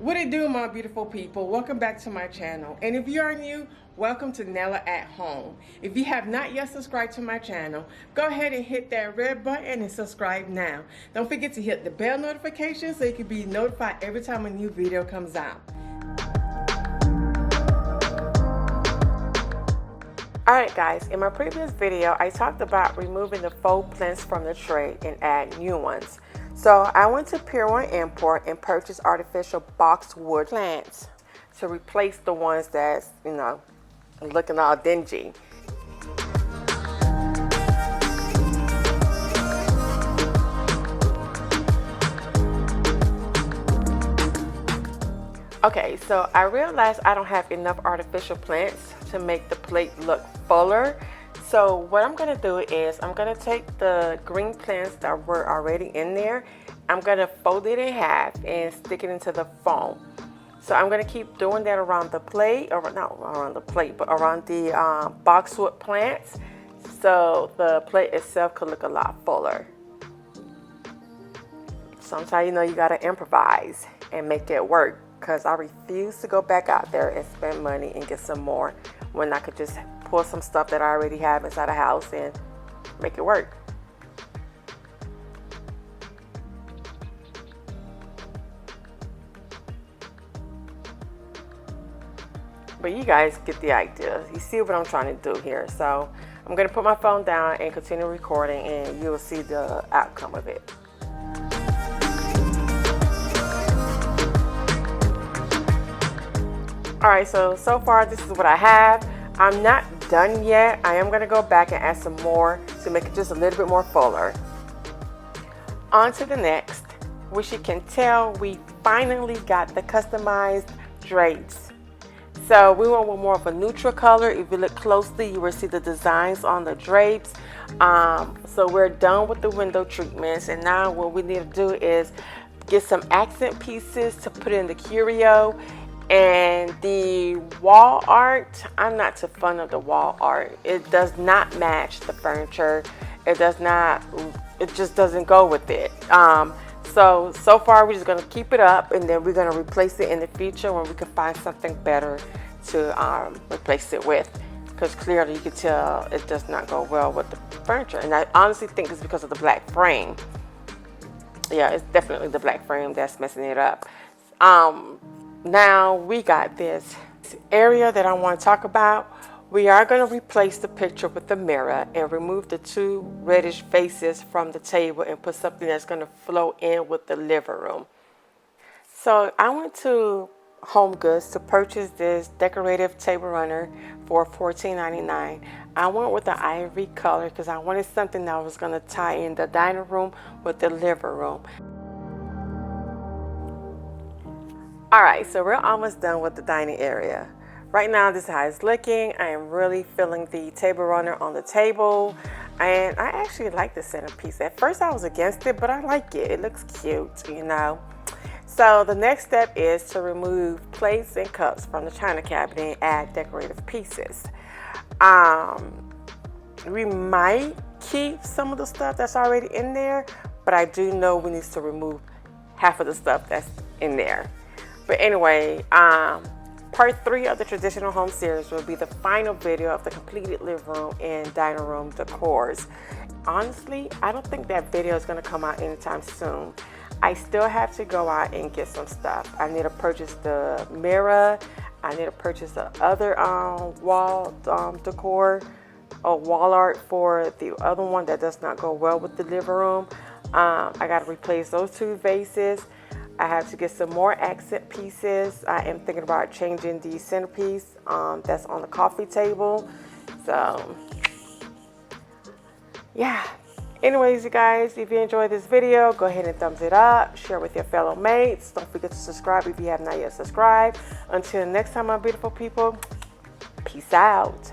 What it do, my beautiful people? Welcome back to my channel. And if you are new, welcome to Nella at Home. If you have not yet subscribed to my channel, go ahead and hit that red button and subscribe now. Don't forget to hit the bell notification so you can be notified every time a new video comes out. Alright guys, in my previous video, I talked about removing the faux plants from the tray and add new ones. So I went to Pier 1 Import and purchased artificial boxwood plants to replace the ones that's, looking all dingy. Okay, so I realized I don't have enough artificial plants to make the plate look fuller. So what I'm going to do is I'm going to take the green plants that were already in there. I'm going to fold it in half and stick it into the foam. So I'm going to keep doing that around the plate, or not around the plate, but around the boxwood plants. So the plate itself could look a lot fuller. Sometimes, you got to improvise and make it work. Because I refuse to go back out there and spend money and get some more when I could just pull some stuff that I already have inside the house and make it work. But you guys get the idea. You see what I'm trying to do here. So I'm going to put my phone down and continue recording, and you'll see the outcome of it. Alright, so far this is what I have. I'm not done yet. I am going to go back and add some more to make it just a little bit more fuller. On to the next, which you can tell we finally got the customized drapes. So we went with more of a neutral color. If you look closely, you will see the designs on the drapes. So we're done with the window treatments, and now what we need to do is get some accent pieces to put in the curio. And the wall art, I'm not too fond of the wall art. It does not match the furniture. It just doesn't go with it. So far we're just gonna keep it up, and then we're gonna replace it in the future when we can find something better to replace it with. Because clearly you can tell it does not go well with the furniture. And I honestly think it's because of the black frame. Yeah, it's definitely the black frame that's messing it up. Now we got this area that I want to talk about. We are going to replace the picture with the mirror and remove the two reddish faces from the table and put something that's going to flow in with the living room. So I went to Home Goods to purchase this decorative table runner for $14.99. I went with the ivory color because I wanted something that was going to tie in the dining room with the living room. Alright, so we're almost done with the dining area. Right now, this is how it's looking. I am really feeling the table runner on the table. And I actually like the centerpiece. At first, I was against it, but I like it. It looks cute, So the next step is to remove plates and cups from the china cabinet and add decorative pieces. We might keep some of the stuff that's already in there, but I do know we need to remove half of the stuff that's in there. But anyway, part 3 of the traditional home series will be the final video of the completed living room and dining room decors. Honestly, I don't think that video is going to come out anytime soon. I still have to go out and get some stuff. I need to purchase the mirror. I need to purchase the other wall decor or wall art for the other one that does not go well with the living room. I got to replace those 2 vases. I have to get some more accent pieces. I am thinking about changing the centerpiece that's on the coffee table. So, yeah. Anyways, you guys, if you enjoyed this video, go ahead and thumbs it up. Share with your fellow mates. Don't forget to subscribe if you have not yet subscribed. Until next time, my beautiful people, peace out.